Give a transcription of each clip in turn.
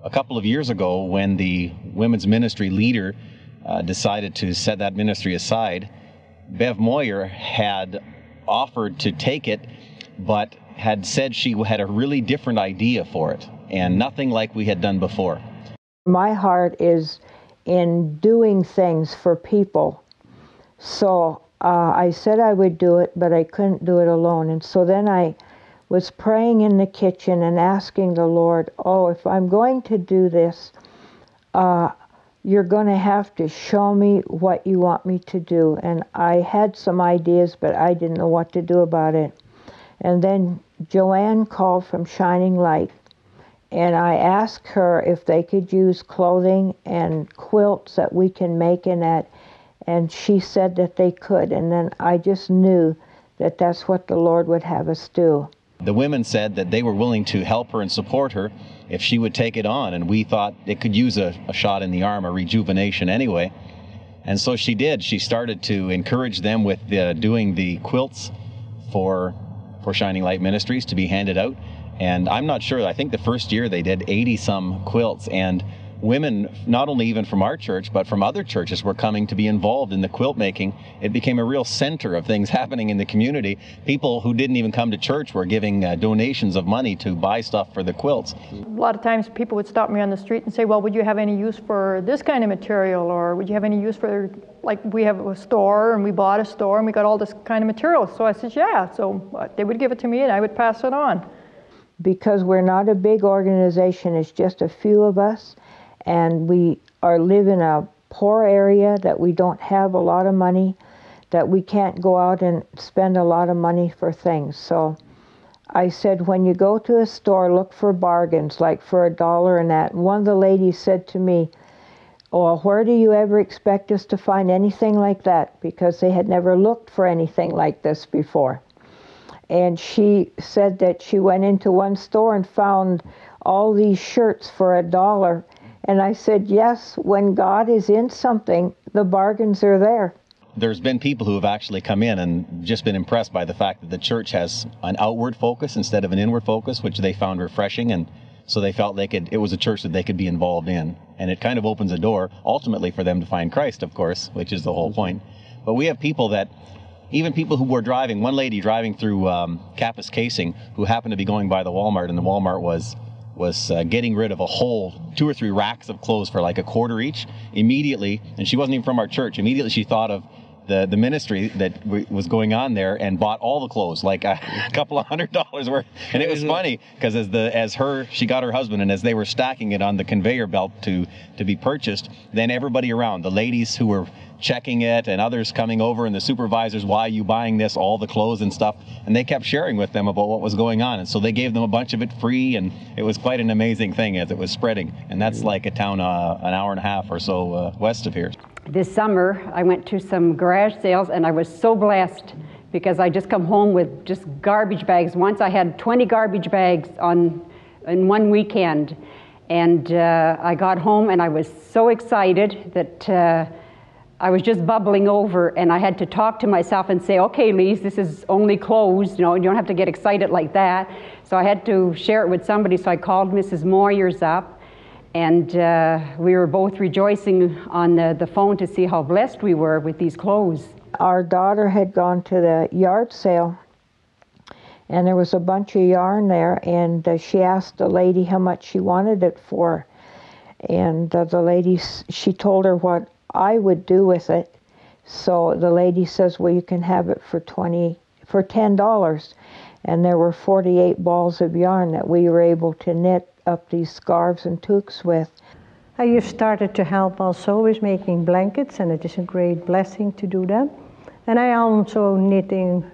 A couple of years ago, when the women's ministry leader decided to set that ministry aside, Bev Moyer had offered to take it, but had said she had a really different idea for it, and nothing like we had done before. My heart is in doing things for people. So I said I would do it, but I couldn't do it alone. And so then I was praying in the kitchen and asking the Lord, oh, if I'm going to do this, you're going to have to show me what you want me to do. And I had some ideas, but I didn't know what to do about it. And then Joanne called from Shining Light, and I asked her if they could use clothing and quilts that we can make in that, and she said that they could. And then I just knew that that's what the Lord would have us do. The women said that they were willing to help her and support her if she would take it on, and we thought it could use a shot in the arm, a rejuvenation anyway. And so she did. She started to encourage them with doing the quilts for Shining Light Ministries to be handed out. And I'm not sure, I think the first year they did 80-some quilts, and women, not only even from our church, but from other churches, were coming to be involved in the quilt making. It became a real center of things happening in the community. People who didn't even come to church were giving donations of money to buy stuff for the quilts. A lot of times people would stop me on the street and say, well, would you have any use for this kind of material? Or would you have any use for, like, we have a store, and we bought a store, and we got all this kind of material. So I said, yeah. So they would give it to me, and I would pass it on. Because we're not a big organization, it's just a few of us, and we live in a poor area, that we don't have a lot of money, that we can't go out and spend a lot of money for things. So I said, when you go to a store, look for bargains, like for $1 and that. One of the ladies said to me, oh, where do you ever expect us to find anything like that? Because they had never looked for anything like this before. And she said that she went into one store and found all these shirts for $1. And I said, yes, when God is in something, the bargains are there. There's been people who have actually come in and just been impressed by the fact that the church has an outward focus instead of an inward focus, which they found refreshing. And so they felt it was a church that they could be involved in. And it kind of opens a door, ultimately, for them to find Christ, of course, which is the whole point. But we have people even people who were driving, one lady driving through Kappas Casing, who happened to be going by the Walmart, and the Walmart was getting rid of a whole 2 or 3 racks of clothes for like $0.25 each. Immediately, and she wasn't even from our church, immediately she thought of the ministry that was going on there and bought all the clothes, like a couple of $100 worth. And it was funny because she got her husband, and as they were stacking it on the conveyor belt to be purchased, then everybody around, the ladies who were checking it and others coming over, and the supervisors, why are you buying this, all the clothes and stuff, and they kept sharing with them about what was going on, and so they gave them a bunch of it free, and it was quite an amazing thing as it was spreading. And that's like a town an hour and a half or so west of here. This summer I went to some garage sales, and I was so blessed because I just come home with just garbage bags. Once I had 20 garbage bags in one weekend, and I got home and I was so excited that I was just bubbling over, and I had to talk to myself and say, okay, Lise, this is only clothes, you don't have to get excited like that. So I had to share it with somebody, so I called Mrs. Moyers up, and we were both rejoicing on the phone to see how blessed we were with these clothes. Our daughter had gone to the yard sale, and there was a bunch of yarn there, and she asked the lady how much she wanted it for. And the lady, she told her what I would do with it. So the lady says, well, you can have it for $10. And there were 48 balls of yarn that we were able to knit up these scarves and toques with. I just started to help also with making blankets, and it is a great blessing to do that. And I also knitting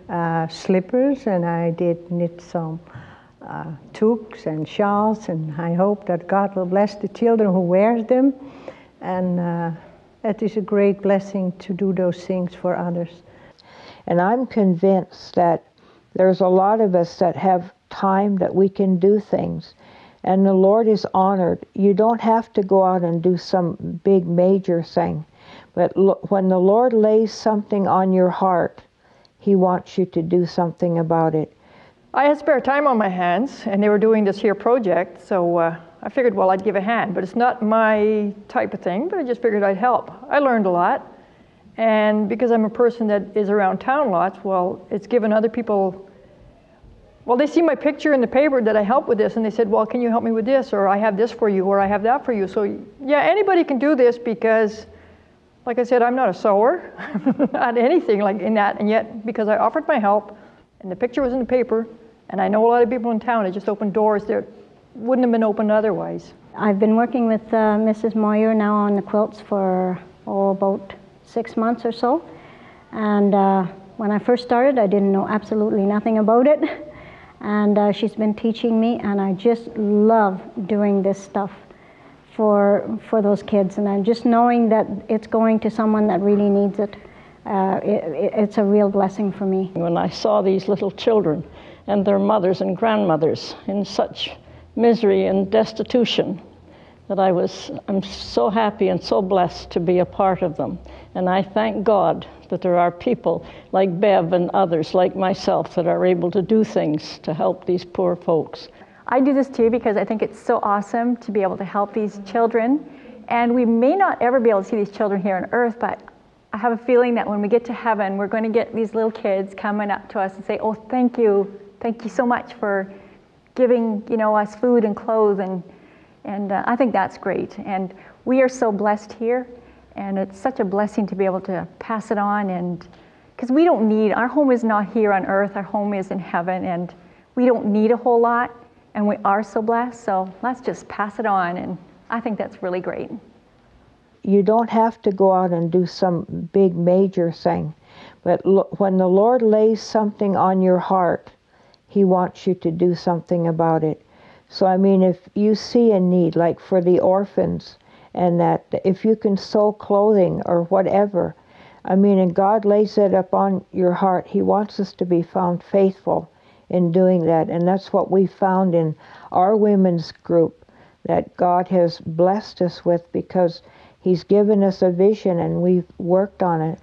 slippers, and I did knit some toques and shawls, and I hope that God will bless the children who wears them. And it is a great blessing to do those things for others. And I'm convinced that there's a lot of us that have time that we can do things. And the Lord is honored. You don't have to go out and do some big major thing. But when the Lord lays something on your heart, He wants you to do something about it. I had spare time on my hands, and they were doing this here project, so I figured, well, I'd give a hand, but it's not my type of thing, but I just figured I'd help. I learned a lot, and because I'm a person that is around town lots, well, it's given other people, well, they see my picture in the paper that I help with this, and they said, well, can you help me with this, or I have this for you, or I have that for you. So yeah, anybody can do this because, like I said, I'm not a sewer, not anything like in that, and yet because I offered my help, and the picture was in the paper, and I know a lot of people in town, it just opened doors that wouldn't have been opened otherwise. I've been working with Mrs. Moyer now on the quilts for, about 6 months or so. And when I first started, I didn't know absolutely nothing about it. And she's been teaching me, and I just love doing this stuff for those kids. And I'm just knowing that it's going to someone that really needs it. It's a real blessing for me. When I saw these little children and their mothers and grandmothers in such misery and destitution, that I'm so happy and so blessed to be a part of them. And I thank God that there are people like Bev and others like myself that are able to do things to help these poor folks. I do this too because I think it's so awesome to be able to help these children. And we may not ever be able to see these children here on earth, but I have a feeling that when we get to heaven, we're going to get these little kids coming up to us and say, oh, thank you so much for giving, us food and clothes, and I think that's great. And we are so blessed here, and it's such a blessing to be able to pass it on, and because we don't need, our home is not here on earth, our home is in heaven, and we don't need a whole lot, and we are so blessed, so let's just pass it on, and I think that's really great. You don't have to go out and do some big major thing, but when the Lord lays something on your heart, He wants you to do something about it. So I mean, if you see a need, like for the orphans, and that if you can sew clothing or whatever, I mean, and God lays it upon your heart, He wants us to be found faithful in doing that. And that's what we found in our women's group, that God has blessed us with, because He's given us a vision and we've worked on it.